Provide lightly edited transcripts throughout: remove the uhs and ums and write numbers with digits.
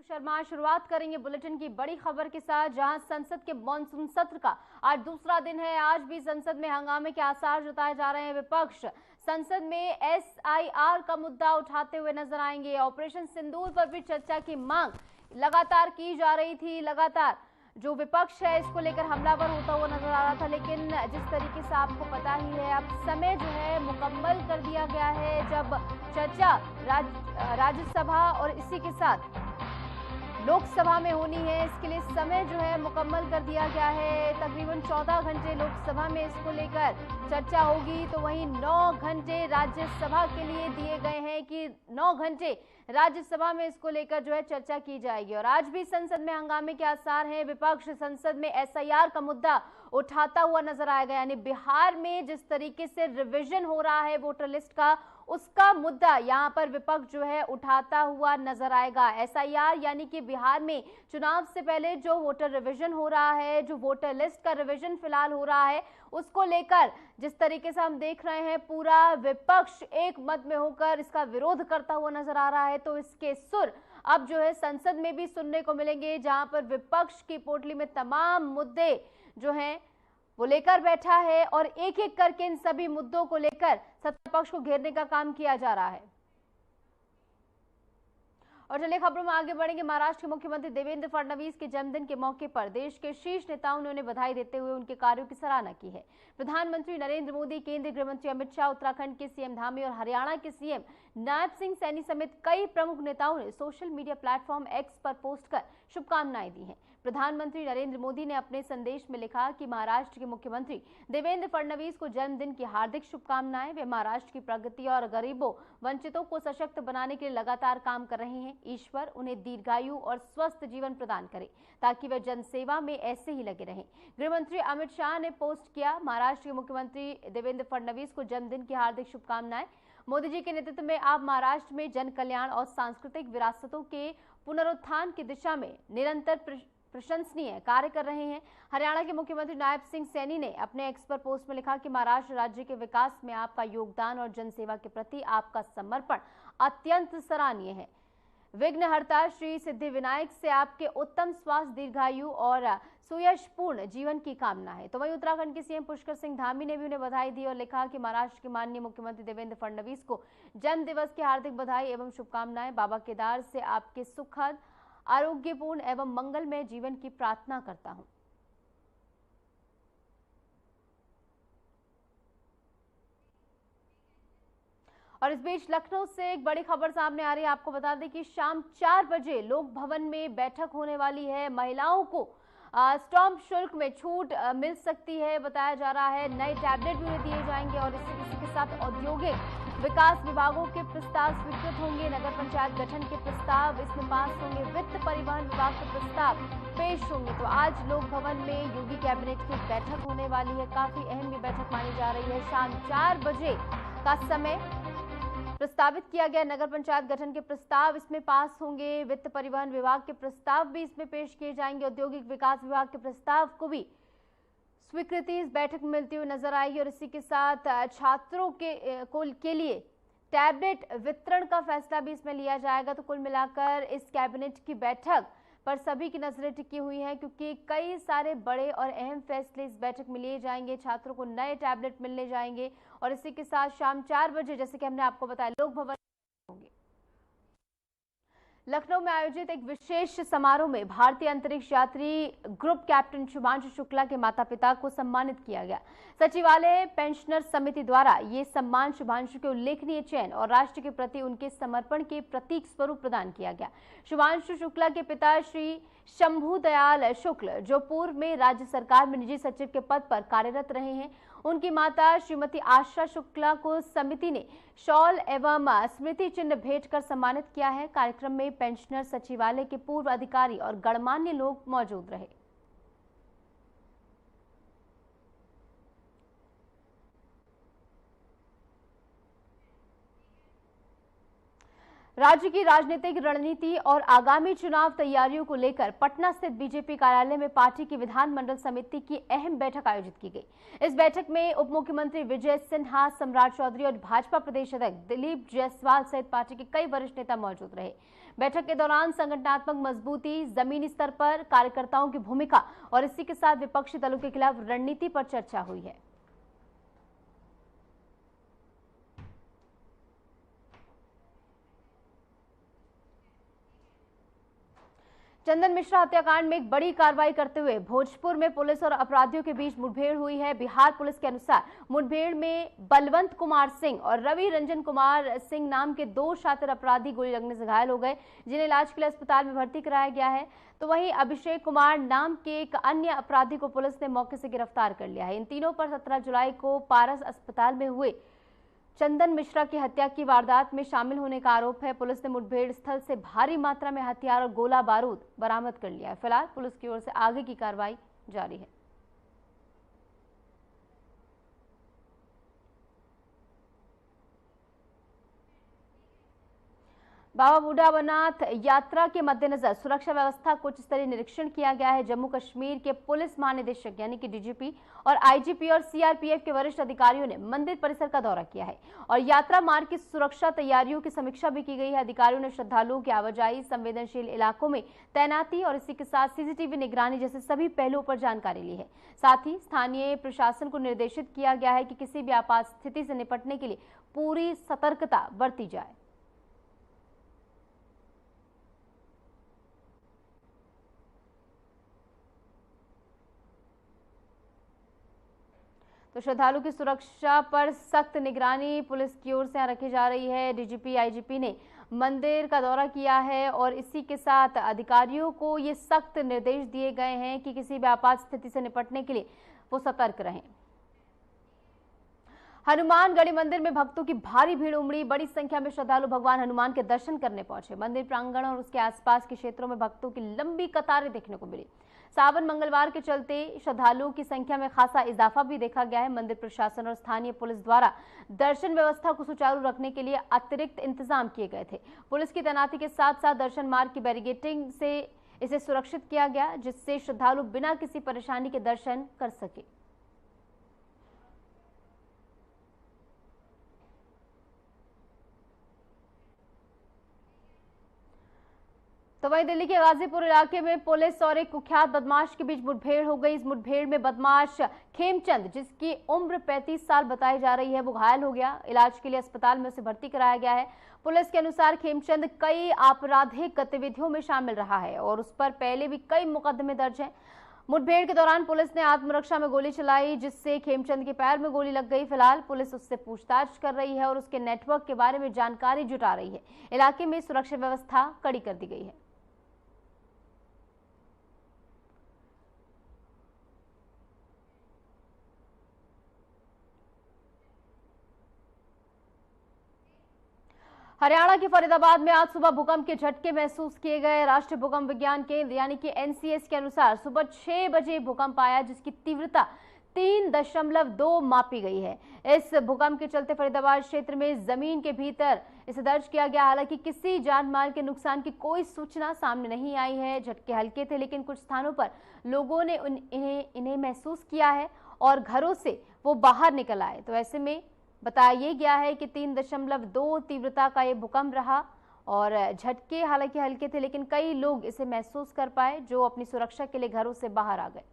शर्मा, शुरुआत करेंगे बुलेटिन की बड़ी खबर के साथ, जहां संसद के मॉनसून सत्र का आज दूसरा दिन है। आज भी संसद में हंगामे के आसार जताए जा रहे हैं। विपक्ष संसद में एसआईआर का मुद्दा उठाते हुए नजर आएंगे। ऑपरेशन सिंदूर पर भी चर्चा की मांग लगातार की जा रही थी। लगातार जो विपक्ष है इसको लेकर हमलावर होता हुआ नजर आ रहा था, लेकिन जिस तरीके से आपको पता ही है, अब समय जो है मुकम्मल कर दिया गया है। जब चर्चा राज्यसभा और इसी के साथ लोकसभा में होनी है, इसके लिए समय जो है मुकम्मल कर दिया गया है। तकरीबन 14 घंटे लोकसभा में इसको लेकर चर्चा होगी, तो वहीं 9 घंटे राज्यसभा के लिए दिए गए हैं कि 9 घंटे राज्यसभा में इसको लेकर जो है चर्चा की जाएगी। और आज भी संसद में हंगामे के आसार हैं। विपक्ष संसद में एसआईआर का मुद्दा उठाता हुआ नजर आएगा, यानी बिहार में जिस तरीके से रिवीजन हो रहा है वोटर लिस्ट का, उसका मुद्दा यहां पर विपक्ष जो है उठाता हुआ नजर आएगा। एसआईआर यानी कि बिहार में चुनाव से पहले जो वोटर रिवीजन हो रहा है, जो वोटर लिस्ट का रिवीजन फिलहाल हो रहा है, उसको लेकर जिस तरीके से हम देख रहे हैं पूरा विपक्ष एक मत में होकर इसका विरोध करता हुआ नजर आ रहा है। तो इसके सुर अब जो है संसद में भी सुनने को मिलेंगे, जहां पर विपक्ष की पोटली में तमाम मुद्दे जो हैं वो लेकर बैठा है और एक एक करके इन सभी मुद्दों को लेकर सत्ता पक्ष को घेरने का काम किया जा रहा है। और चलिए खबरों में आगे बढ़ेंगे। महाराष्ट्र के मुख्यमंत्री देवेंद्र फडणवीस के जन्मदिन के मौके पर देश के शीर्ष नेताओं ने उन्हें बधाई देते हुए उनके कार्यों की सराहना की है। प्रधानमंत्री नरेंद्र मोदी, केंद्रीय गृह मंत्री अमित शाह, उत्तराखंड के सीएम धामी और हरियाणा के सीएम नायब सिंह सैनी समेत कई प्रमुख नेताओं ने सोशल मीडिया प्लेटफॉर्म एक्स पर पोस्ट कर शुभकामनाएं दी हैं। प्रधानमंत्री नरेंद्र मोदी ने अपने संदेश में लिखा कि महाराष्ट्र के मुख्यमंत्री देवेंद्र फडणवीस को जन्मदिन की हार्दिक शुभकामनाएं। वे महाराष्ट्र की प्रगति और गरीबों वंचितों को सशक्त बनाने के लिए लगातार काम कर रहे हैं। ईश्वर उन्हें दीर्घायु और स्वस्थ जीवन प्रदान करे ताकि वे जनसेवा में ऐसे ही लगे रहें। गृह मंत्री अमित शाह ने पोस्ट किया, महाराष्ट्र के मुख्यमंत्री देवेंद्र फडणवीस को जन्मदिन की हार्दिक शुभकामनाएं। मोदी जी के नेतृत्व में आप महाराष्ट्र में जन कल्याण और सांस्कृतिक विरासतों के पुनरुत्थान की दिशा में निरंतर प्रशंसनीय कार्य कर रहे हैं। हरियाणा के मुख्यमंत्री नायब सिंह सैनी ने अपने एक्स पर पोस्ट में लिखा कि महाराष्ट्र राज्य के विकास में आपका योगदान और जनसेवा के प्रति आपका समर्पण अत्यंत सराहनीय है। विघ्नहर्ता श्री सिद्धिविनायक से आपके उत्तम स्वास्थ्य, दीर्घायु और सुयशपूर्ण जीवन की कामना है। तो वहीं उत्तराखंड के सीएम पुष्कर सिंह धामी ने भी उन्हें बधाई दी और लिखा कि महाराष्ट्र के माननीय मुख्यमंत्री देवेंद्र फडणवीस को जन्म दिवस की हार्दिक बधाई एवं शुभकामनाएं। बाबा केदार से आपके सुखद, आरोग्यपूर्ण एवं मंगलमय जीवन की प्रार्थना करता हूं। और इस बीच लखनऊ से एक बड़ी खबर सामने आ रही है। आपको बता दें कि शाम 4 बजे लोक भवन में बैठक होने वाली है। महिलाओं को स्टॉम्प शुल्क में छूट मिल सकती है, बताया जा रहा है। नए टैबलेट भी उन्हें दिए जाएंगे और इसी के साथ औद्योगिक विकास विभागों के प्रस्ताव स्वीकृत होंगे। नगर पंचायत गठन के प्रस्ताव इसमें पास होंगे। वित्त परिवहन विभाग के प्रस्ताव पेश होंगे। तो आज लोक भवन में योगी कैबिनेट की बैठक होने वाली है। काफी अहम ये बैठक मानी जा रही है। शाम 4 बजे का समय प्रस्तावित किया गया। नगर पंचायत गठन के प्रस्ताव इसमें पास होंगे। वित्त परिवहन विभाग के प्रस्ताव भी इसमें पेश किए जाएंगे। औद्योगिक विकास विभाग के प्रस्ताव को भी स्वीकृति इस बैठक में मिलती हुई नजर आएगी। और इसी के साथ छात्रों के लिए टैबलेट वितरण का फैसला भी इसमें लिया जाएगा। तो कुल मिलाकर इस कैबिनेट की बैठक पर सभी की नजरें टिकी हुई हैं, क्योंकि कई सारे बड़े और अहम फैसले इस बैठक में लिए जाएंगे। छात्रों को नए टैबलेट मिलने जाएंगे और इसी के साथ शाम 4 बजे, जैसे कि हमने आपको बताया, लोक भवन होंगे। लखनऊ में आयोजित एक विशेष समारोह में भारतीय अंतरिक्ष यात्री ग्रुप कैप्टन शुभांशु शुक्ला के माता पिता को सम्मानित किया गया। सचिवालय पेंशनर समिति द्वारा ये सम्मान शुभांशु के उल्लेखनीय चयन और राष्ट्र के प्रति उनके समर्पण के प्रतीक स्वरूप प्रदान किया गया। शुभांशु शुक्ला के पिता श्री शंभू दयाल शुक्ल, जो पूर्व में राज्य सरकार में निजी सचिव के पद पर कार्यरत रहे हैं, उनकी माता श्रीमती आशा शुक्ला को समिति ने शॉल एवं स्मृति चिन्ह भेंट कर सम्मानित किया है। कार्यक्रम में पेंशनर, सचिवालय के पूर्व अधिकारी और गणमान्य लोग मौजूद रहे। राज्य की राजनीतिक रणनीति और आगामी चुनाव तैयारियों को लेकर पटना स्थित बीजेपी कार्यालय में पार्टी की विधानमंडल समिति की अहम बैठक आयोजित की गई। इस बैठक में उप मुख्यमंत्री विजय सिन्हा, सम्राट चौधरी और भाजपा प्रदेश अध्यक्ष दिलीप जायसवाल सहित पार्टी के कई वरिष्ठ नेता मौजूद रहे। बैठक के दौरान संगठनात्मक मजबूती, जमीनी स्तर पर कार्यकर्ताओं की भूमिका और इसी के साथ विपक्षी दलों के खिलाफ रणनीति पर चर्चा हुई है। चंदन मिश्रा हत्याकांड में एक बड़ी कार्रवाई करते हुए भोजपुर में पुलिस और अपराधियों के बीच मुठभेड़ हुई है। बिहार पुलिस के अनुसार मुठभेड़ में बलवंत कुमार सिंह और रवि रंजन कुमार सिंह नाम के 2 शातिर अपराधी गोली लगने से घायल हो गए, जिन्हें इलाज के लिए अस्पताल में भर्ती कराया गया है। तो वहीं अभिषेक कुमार नाम के एक अन्य अपराधी को पुलिस ने मौके से गिरफ्तार कर लिया है। इन तीनों पर 17 जुलाई को पारस अस्पताल में हुए चंदन मिश्रा की हत्या की वारदात में शामिल होने का आरोप है। पुलिस ने मुठभेड़ स्थल से भारी मात्रा में हथियार और गोला बारूद बरामद कर लिया है। फिलहाल पुलिस की ओर से आगे की कार्रवाई जारी है। बाबा बूढ़ा अमरनाथ यात्रा के मद्देनजर सुरक्षा व्यवस्था को उच्च स्तरीय निरीक्षण किया गया है। जम्मू कश्मीर के पुलिस महानिदेशक यानी कि डीजीपी और आईजीपी और सीआरपीएफ के वरिष्ठ अधिकारियों ने मंदिर परिसर का दौरा किया है और यात्रा मार्ग की सुरक्षा तैयारियों की समीक्षा भी की गई है। अधिकारियों ने श्रद्धालुओं की आवाजाही, संवेदनशील इलाकों में तैनाती और इसी के साथ सीसीटीवी निगरानी जैसे सभी पहलुओं पर जानकारी ली है। साथ ही स्थानीय प्रशासन को निर्देशित किया गया है कि किसी भी आपात स्थिति से निपटने के लिए पूरी सतर्कता बरती जाए। तो श्रद्धालु की सुरक्षा पर सख्त निगरानी पुलिस की ओर से रखी जा रही है। डीजीपी, आईजीपी ने मंदिर का दौरा किया है और इसी के साथ अधिकारियों को ये सख्त निर्देश दिए गए हैं कि किसी भी आपात स्थिति से निपटने के लिए वो सतर्क रहें। हनुमानगढ़ी मंदिर में भक्तों की भारी भीड़ उमड़ी। बड़ी संख्या में श्रद्धालु भगवान हनुमान के दर्शन करने पहुंचे। मंदिर प्रांगण और उसके आसपास के क्षेत्रों में भक्तों की लंबी कतारें देखने को मिली। सावन मंगलवार के चलते श्रद्धालुओं की संख्या में खासा इजाफा भी देखा गया है। मंदिर प्रशासन और स्थानीय पुलिस द्वारा दर्शन व्यवस्था को सुचारू रखने के लिए अतिरिक्त इंतजाम किए गए थे। पुलिस की तैनाती के साथ साथ दर्शन मार्ग की बैरिकेडिंग से इसे सुरक्षित किया गया, जिससे श्रद्धालु बिना किसी परेशानी के दर्शन कर सके। तो वहीं दिल्ली के गाजीपुर इलाके में पुलिस और एक कुख्यात बदमाश के बीच मुठभेड़ हो गई। इस मुठभेड़ में बदमाश खेमचंद, जिसकी उम्र 35 साल बताई जा रही है, वो घायल हो गया। इलाज के लिए अस्पताल में उसे भर्ती कराया गया है। पुलिस के अनुसार खेमचंद कई आपराधिक गतिविधियों में शामिल रहा है और उस पर पहले भी कई मुकदमे दर्ज हैं। मुठभेड़ के दौरान पुलिस ने आत्मरक्षा में गोली चलाई, जिससे खेमचंद के पैर में गोली लग गई। फिलहाल पुलिस उससे पूछताछ कर रही है और उसके नेटवर्क के बारे में जानकारी जुटा रही है। इलाके में सुरक्षा व्यवस्था कड़ी कर दी गई है। हरियाणा के फरीदाबाद में आज सुबह भूकंप के झटके महसूस किए गए। राष्ट्रीय भूकंप विज्ञान केंद्र यानी कि एनसीएस के अनुसार सुबह 6 बजे भूकंप आया, जिसकी तीव्रता 3.2 मापी गई है। इस भूकंप के चलते फरीदाबाद क्षेत्र में जमीन के भीतर इसे दर्ज किया गया। हालांकि किसी जान माल के नुकसान की कोई सूचना सामने नहीं आई है। झटके हल्के थे, लेकिन कुछ स्थानों पर लोगों ने इन्हें महसूस किया है और घरों से वो बाहर निकल आए। तो ऐसे में बताया गया है कि 3.2 तीव्रता का ये भूकंप रहा और झटके हालांकि हल्के थे, लेकिन कई लोग इसे महसूस कर पाए जो अपनी सुरक्षा के लिए घरों से बाहर आ गए।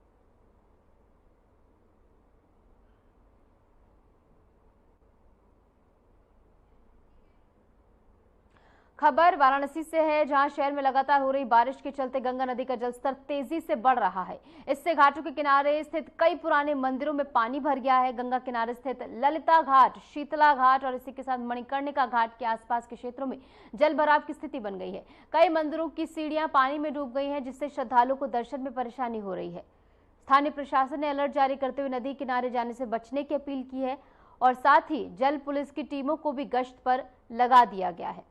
खबर वाराणसी से है, जहां शहर में लगातार हो रही बारिश के चलते गंगा नदी का जलस्तर तेजी से बढ़ रहा है। इससे घाटों के किनारे स्थित कई पुराने मंदिरों में पानी भर गया है। गंगा किनारे स्थित ललिता घाट, शीतला घाट और इसी के साथ मणिकर्णिका घाट के आसपास के क्षेत्रों में जल भराव की स्थिति बन गई है। कई मंदिरों की सीढ़ियां पानी में डूब गई हैं, जिससे श्रद्धालुओं को दर्शन में परेशानी हो रही है। स्थानीय प्रशासन ने अलर्ट जारी करते हुए नदी किनारे जाने से बचने की अपील की है और साथ ही जल पुलिस की टीमों को भी गश्त पर लगा दिया गया है।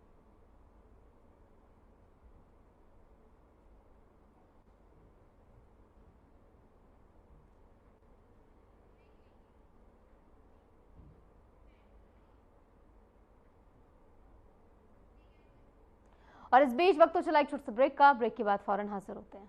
और इस बीच वक्त तो चला एक छोटे से ब्रेक का। ब्रेक के बाद फौरन हाजिर होते हैं।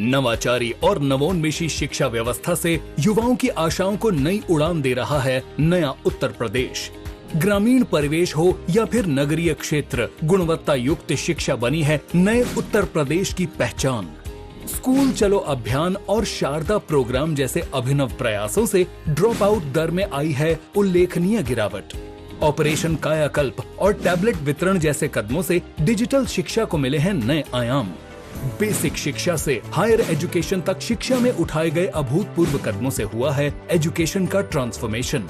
नवाचारी और नवोन्मेषी शिक्षा व्यवस्था से युवाओं की आशाओं को नई उड़ान दे रहा है नया उत्तर प्रदेश। ग्रामीण परिवेश हो या फिर नगरीय क्षेत्र, गुणवत्ता युक्त शिक्षा बनी है नए उत्तर प्रदेश की पहचान। स्कूल चलो अभियान और शारदा प्रोग्राम जैसे अभिनव प्रयासों से ड्रॉप आउट दर में आई है उल्लेखनीय गिरावट। ऑपरेशन कायाकल्प और टैबलेट वितरण जैसे कदमों से डिजिटल शिक्षा को मिले हैं नए आयाम। बेसिक शिक्षा से हायर एजुकेशन तक शिक्षा में उठाए गए अभूतपूर्व कदमों से हुआ है एजुकेशन का ट्रांसफॉर्मेशन।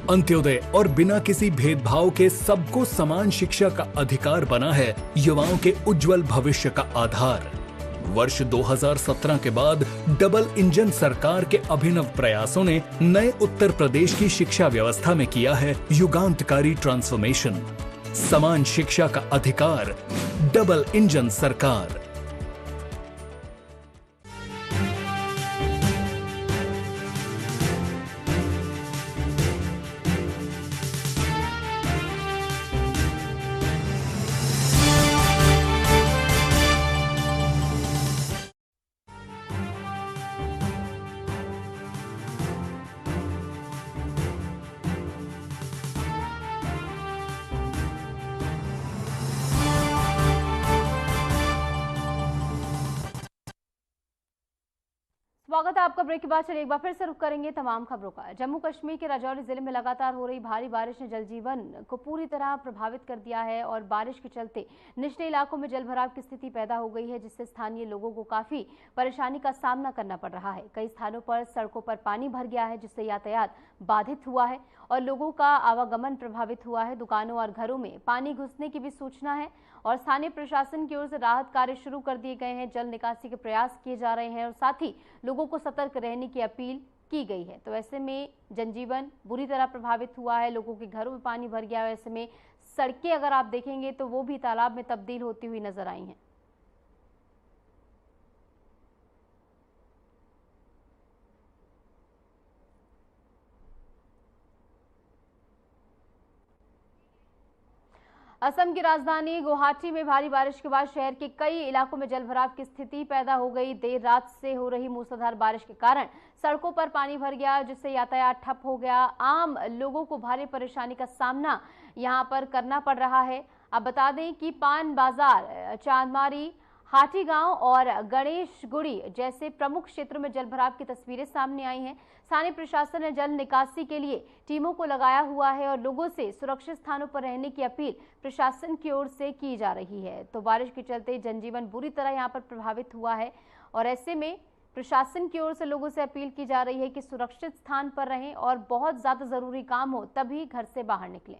अंत्योदय और बिना किसी भेदभाव के सबको समान शिक्षा का अधिकार बना है युवाओं के उज्जवल भविष्य का आधार। वर्ष 2017 के बाद डबल इंजन सरकार के अभिनव प्रयासों ने नए उत्तर प्रदेश की शिक्षा व्यवस्था में किया है युगांतकारी ट्रांसफॉर्मेशन। समान शिक्षा का अधिकार, डबल इंजन सरकार। स्वागत है आपका। ब्रेक के बाद चलिए एक बार फिर से रुख करेंगे तमाम खबरों का। जम्मू कश्मीर के राजौरी जिले में लगातार हो रही भारी बारिश ने जनजीवन को पूरी तरह प्रभावित कर दिया है और बारिश के चलते निचले इलाकों में जलभराव की स्थिति पैदा हो गई है, जिससे स्थानीय लोगों को काफी परेशानी का सामना करना पड़ रहा है। कई स्थानों पर सड़कों पर पानी भर गया है, जिससे यातायात बाधित हुआ है और लोगों का आवागमन प्रभावित हुआ है। दुकानों और घरों में पानी घुसने की भी सूचना है और स्थानीय प्रशासन की ओर से राहत कार्य शुरू कर दिए गए हैं। जल निकासी के प्रयास किए जा रहे हैं और साथ ही लोगों को सतर्क रहने की अपील की गई है। तो ऐसे में जनजीवन बुरी तरह प्रभावित हुआ है, लोगों के घरों में पानी भर गया है। ऐसे में सड़कें अगर आप देखेंगे तो वो भी तालाब में तब्दील होती हुई नजर आई हैं। असम की राजधानी गुवाहाटी में भारी बारिश के बाद शहर के कई इलाकों में जलभराव की स्थिति पैदा हो गई। देर रात से हो रही मूसलाधार बारिश के कारण सड़कों पर पानी भर गया, जिससे यातायात ठप हो गया। आम लोगों को भारी परेशानी का सामना यहां पर करना पड़ रहा है। अब बता दें कि पान बाजार, चांदमारी, हाटी गांव और गणेशगुड़ी जैसे प्रमुख क्षेत्रों में जलभराव की तस्वीरें सामने आई हैं। स्थानीय प्रशासन ने जल निकासी के लिए टीमों को लगाया हुआ है और लोगों से सुरक्षित स्थानों पर रहने की अपील प्रशासन की ओर से की जा रही है। तो बारिश के चलते जनजीवन बुरी तरह यहां पर प्रभावित हुआ है और ऐसे में प्रशासन की ओर से लोगों से अपील की जा रही है कि सुरक्षित स्थान पर रहें और बहुत ज्यादा जरूरी काम हो तभी घर से बाहर निकलें।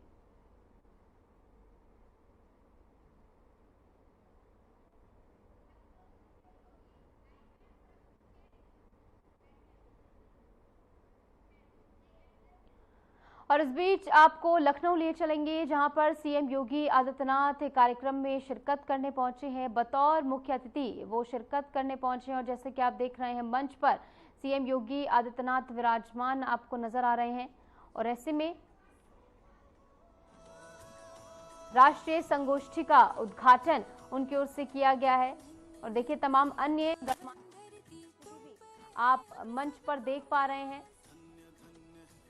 और इस बीच आपको लखनऊ लिए चलेंगे, जहां पर सीएम योगी आदित्यनाथ कार्यक्रम में शिरकत करने पहुंचे हैं। बतौर मुख्य अतिथि वो शिरकत करने पहुंचे हैं और जैसे कि आप देख रहे हैं मंच पर सीएम योगी आदित्यनाथ विराजमान आपको नजर आ रहे हैं और ऐसे में राष्ट्रीय संगोष्ठी का उद्घाटन उनकी ओर से किया गया है। और देखिए तमाम अन्य आप मंच पर देख पा रहे हैं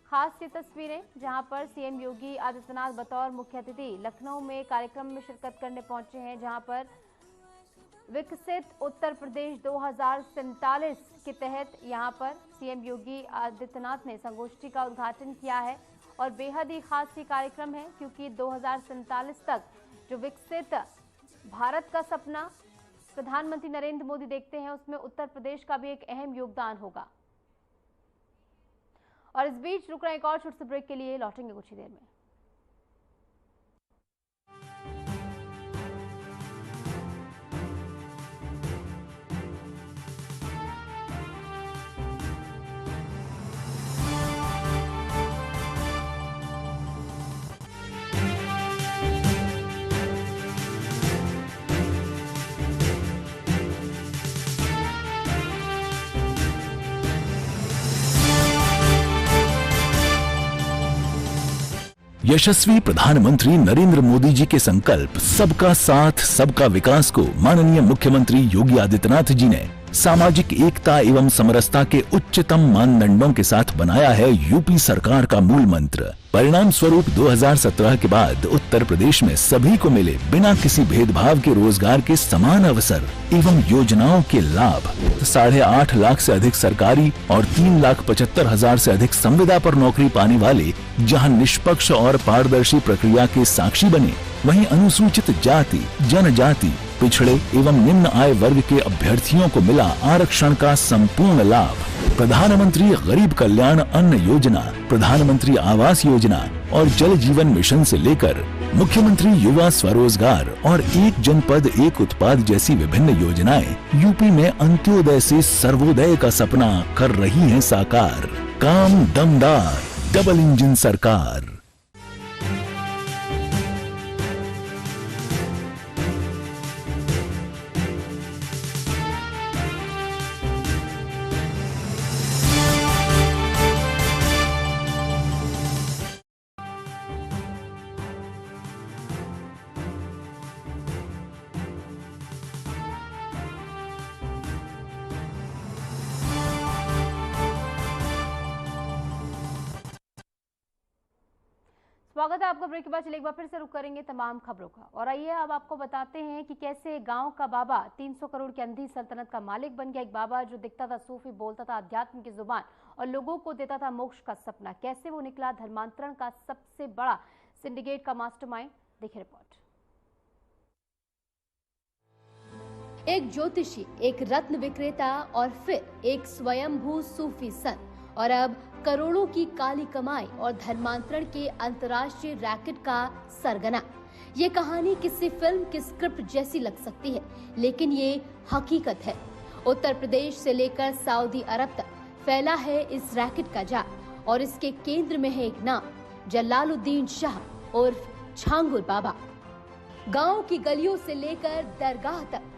खास ये तस्वीरें, जहां पर सीएम योगी आदित्यनाथ बतौर मुख्य अतिथि लखनऊ में कार्यक्रम में शिरकत करने पहुंचे हैं, जहां पर विकसित उत्तर प्रदेश 2047 के तहत यहां पर सीएम योगी आदित्यनाथ ने संगोष्ठी का उद्घाटन किया है। और बेहद ही खास ये कार्यक्रम है क्योंकि 2047 तक जो विकसित भारत का सपना प्रधानमंत्री नरेंद्र मोदी देखते हैं, उसमें उत्तर प्रदेश का भी एक अहम योगदान होगा। और इस बीच रुक रहे एक और छोटे से ब्रेक के लिए, लौटेंगे कुछ ही देर में। यशस्वी प्रधानमंत्री नरेंद्र मोदी जी के संकल्प सबका साथ सबका विकास को माननीय मुख्यमंत्री योगी आदित्यनाथ जी ने सामाजिक एकता एवं समरसता के उच्चतम मानदंडों के साथ बनाया है यूपी सरकार का मूल मंत्र। परिणाम स्वरूप 2017 के बाद उत्तर प्रदेश में सभी को मिले बिना किसी भेदभाव के रोजगार के समान अवसर एवं योजनाओं के लाभ। 8.5 लाख से अधिक सरकारी और 3,75,000 से अधिक संविदा पर नौकरी पाने वाले जहां निष्पक्ष और पारदर्शी प्रक्रिया के साक्षी बने, वहीं अनुसूचित जाति, जनजाति, पिछड़े एवं निम्न आय वर्ग के अभ्यर्थियों को मिला आरक्षण का संपूर्ण लाभ। प्रधानमंत्री गरीब कल्याण अन्न योजना, प्रधानमंत्री आवास योजना और जल जीवन मिशन से लेकर मुख्यमंत्री युवा स्वरोजगार और एक जनपद एक उत्पाद जैसी विभिन्न योजनाएं यूपी में अंत्योदय से सर्वोदय का सपना कर रही हैं साकार। काम दमदार, डबल इंजन सरकार। स्वागत है आपका। ब्रेक के बाद चलिए एक बार फिर से रुक करेंगे तमाम खबरों का। और आइए अब आपको बताते हैं कि कैसे गांव का बाबा 300 करोड़ की अंधी सल्तनत का मालिक बन गया। एक बाबा जो दिखता था सूफी, बोलता था अध्यात्म की जुबान और लोगों को देता था मोक्ष का सपना, कैसे वो निकला धर्मांतरण का सबसे बड़ा सिंडिकेट का मास्टरमाइंड। देखिए रिपोर्ट। एक ज्योतिषी, एक रत्न विक्रेता और फिर एक स्वयंभू सूफी संत और अब करोड़ों की काली कमाई और धर्मांतरण के अंतर्राष्ट्रीय रैकेट का सरगना। ये कहानी किसी फिल्म की स्क्रिप्ट जैसी लग सकती है, लेकिन ये हकीकत है। उत्तर प्रदेश से लेकर सऊदी अरब तक फैला है इस रैकेट का जाल और इसके केंद्र में है एक नाम, जलालुद्दीन शाह उर्फ छांगुर बाबा। गांव की गलियों से लेकर दरगाह तक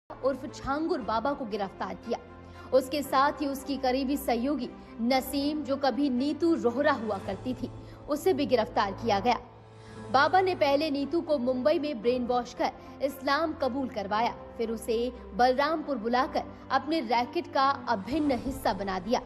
उर्फ छांगुर बाबा को गिरफ्तार किया। उसके साथ ही उसकी करीबी सहयोगी नसीम, जो कभी नीतू रोहरा हुआ करती थी, उसे भी गिरफ्तार किया गया। बाबा ने पहले नीतू को मुंबई में ब्रेन वॉश कर इस्लाम कबूल करवाया, फिर उसे बलरामपुर बुलाकर अपने रैकेट का अभिन्न हिस्सा बना दिया।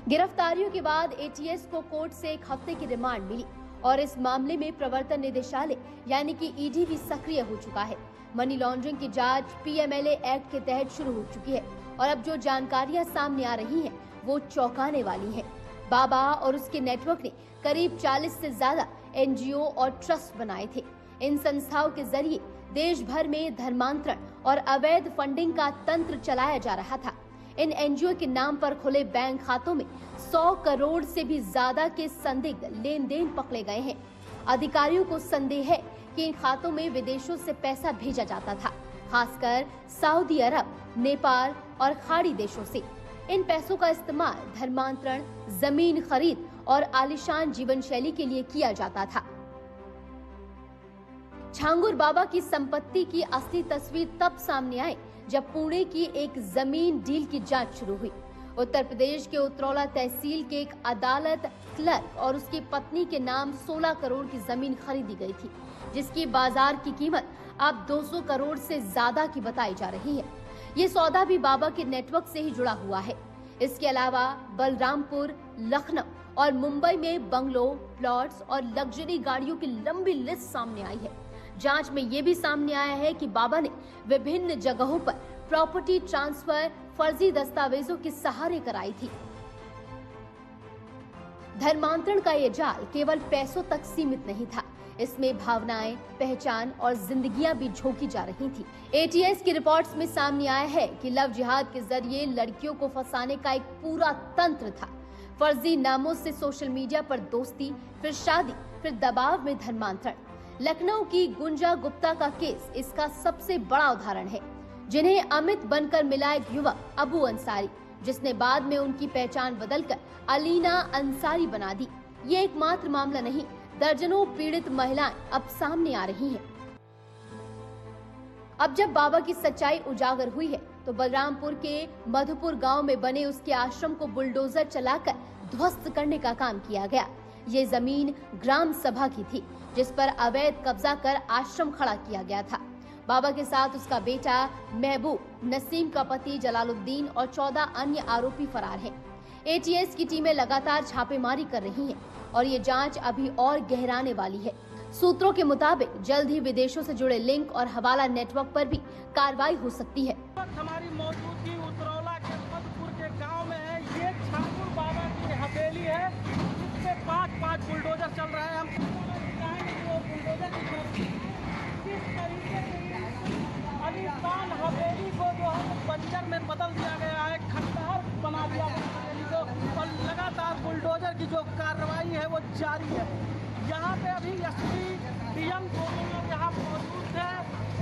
गिरफ्तारियों के बाद एटीएस को कोर्ट से 1 हफ्ते की रिमांड मिली और इस मामले में प्रवर्तन निदेशालय यानी कि ईडी भी सक्रिय हो चुका है। मनी लॉन्ड्रिंग की जांच पीएमएलए एक्ट के तहत शुरू हो चुकी है और अब जो जानकारियां सामने आ रही हैं वो चौंकाने वाली हैं। बाबा और उसके नेटवर्क ने करीब 40 से ज्यादा एनजीओ और ट्रस्ट बनाए थे। इन संस्थाओं के जरिए देश भर में धर्मांतरण और अवैध फंडिंग का तंत्र चलाया जा रहा था। इन एनजीओ के नाम पर खुले बैंक खातों में 100 करोड़ से भी ज्यादा के संदिग्ध लेन देन पकड़े गए हैं। अधिकारियों को संदेह है कि इन खातों में विदेशों से पैसा भेजा जाता था, खासकर सऊदी अरब, नेपाल और खाड़ी देशों से। इन पैसों का इस्तेमाल धर्मांतरण, जमीन खरीद और आलीशान जीवन शैली के लिए किया जाता था। छांगुर बाबा की संपत्ति की असली तस्वीर तब सामने आई जब पुणे की एक जमीन डील की जांच शुरू हुई। उत्तर प्रदेश के उतरौला तहसील के एक अदालत क्लर्क और उसकी पत्नी के नाम 16 करोड़ की जमीन खरीदी गई थी, जिसकी बाजार की कीमत अब 200 करोड़ से ज्यादा की बताई जा रही है। ये सौदा भी बाबा के नेटवर्क से ही जुड़ा हुआ है। इसके अलावा बलरामपुर, लखनऊ और मुंबई में बंगलों, प्लॉट्स और लग्जरी गाड़ियों की लंबी लिस्ट सामने आई है। जांच में ये भी सामने आया है कि बाबा ने विभिन्न जगहों पर प्रॉपर्टी ट्रांसफर फर्जी दस्तावेजों के सहारे कराई थी। धर्मांतरण का ये जाल केवल पैसों तक सीमित नहीं था, इसमें भावनाएं, पहचान और जिंदगियां भी झोंकी जा रही थी। एटीएस की रिपोर्ट्स में सामने आया है कि लव जिहाद के जरिए लड़कियों को फंसाने का एक पूरा तंत्र था। फर्जी नामों से सोशल मीडिया पर दोस्ती, फिर शादी, फिर दबाव में धर्मांतरण। लखनऊ की गुंजा गुप्ता का केस इसका सबसे बड़ा उदाहरण है, जिन्हें अमित बनकर मिला एक युवक अबू अंसारी, जिसने बाद में उनकी पहचान बदलकर अलीना अंसारी बना दी। ये एकमात्र मामला नहीं, दर्जनों पीड़ित महिलाएं अब सामने आ रही हैं। अब जब बाबा की सच्चाई उजागर हुई है तो बलरामपुर के मधुपुर गांव में बने उसके आश्रम को बुलडोजर चलाकर ध्वस्त करने का काम किया गया। ये जमीन ग्राम सभा की थी, जिस पर अवैध कब्जा कर आश्रम खड़ा किया गया था। बाबा के साथ उसका बेटा महबूब, नसीम का पति जलालुद्दीन और 14 अन्य आरोपी फरार हैं। एटीएस की टीमें लगातार छापेमारी कर रही हैं और ये जांच अभी और गहराने वाली है। सूत्रों के मुताबिक जल्द ही विदेशों से जुड़े लिंक और हवाला नेटवर्क पर भी कार्रवाई हो सकती है। हमारी मौजूदगी उतरौला के मधुपुर के गांव में है। ये छांगुर बाबा की हवेली है, जिसपे 5 बुलडोजर चल रहा है। हम वो बुलडोजर किस तरीके से अलीशान हवेली को जो है बंजर में बदल दिया गया है, खंडहर बना दिया हवेली को, और लगातार बुलडोजर की जो कार्रवाई है वो जारी है। यहाँ पे अभी एसपी डीएम दोनों लोग यहाँ मौजूद थे।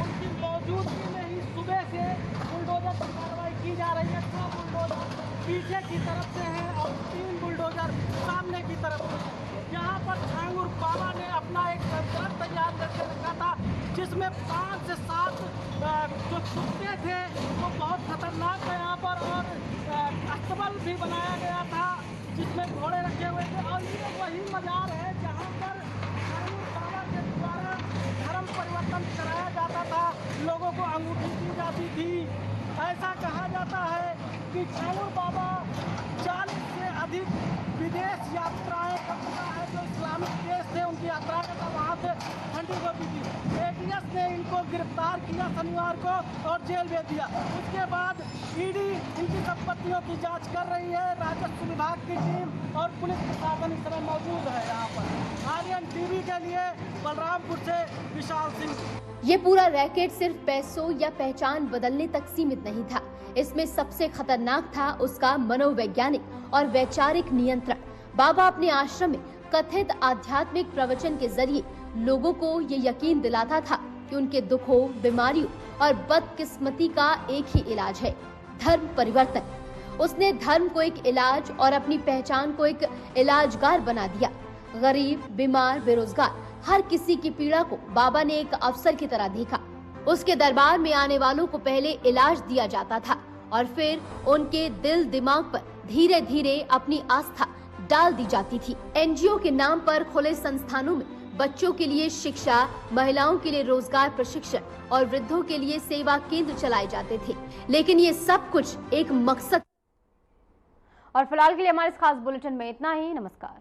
उनकी मौजूदगी में ही सुबह से बुलडोजर की कार्रवाई की जा रही है। 2 बुलडोजर पीछे की तरफ से हैं और 3 बुलडोजर सामने की तरफ से। यहाँ पर छांगुर बाबा ने अपना एक संरक्षण तैयार करके रखा था, जिसमें 5 से 7 जो कुत्ते थे वो बहुत खतरनाक है यहाँ पर, और अस्तबल भी बनाया गया था जिसमें घोड़े रखे हुए थे। और ये वही मजार है जहाँ पर छांगुर बाबा के द्वारा धर्म परिवर्तन कराया जाता था, लोगों को अंगूठी दी जाती थी। ऐसा कहा जाता है कि छांगुर बाबा 40 से अधिक विदेश यात्राएं करता है। जो इस्लामिक देश थे उनकी यात्रा करता, वहाँ से ठंडी होती थी। एटीएस ने इनको गिरफ्तार किया शनिवार को और जेल भेज दिया। उसके बाद ईडी इनकी संपत्तियों की जांच कर रही है। राजस्व विभाग की टीम और पुलिस प्रशासन इस समय मौजूद है यहाँ पर। आर्यन टीवी के लिए बलरामपुर से विशाल सिंह। ये पूरा रैकेट सिर्फ पैसों या पहचान बदलने तक सीमित नहीं था। इसमें सबसे खतरनाक था उसका मनोवैज्ञानिक और वैचारिक नियंत्रण। बाबा अपने आश्रम में कथित आध्यात्मिक प्रवचन के जरिए लोगों को ये यकीन दिलाता था कि उनके दुखों, बीमारियों और बदकिस्मती का एक ही इलाज है, धर्म परिवर्तन। उसने धर्म को एक इलाज और अपनी पहचान को एक इलाजगार बना दिया। गरीब, बीमार, बेरोजगार हर किसी की पीड़ा को बाबा ने एक अवसर की तरह देखा। उसके दरबार में आने वालों को पहले इलाज दिया जाता था और फिर उनके दिल दिमाग पर धीरे धीरे अपनी आस्था डाल दी जाती थी। एनजीओ के नाम पर खुले संस्थानों में बच्चों के लिए शिक्षा, महिलाओं के लिए रोजगार प्रशिक्षण और वृद्धों के लिए सेवा केंद्र चलाए जाते थे, लेकिन ये सब कुछ एक मकसद। और फिलहाल के लिए हमारे इस खास बुलेटिन में इतना ही। नमस्कार।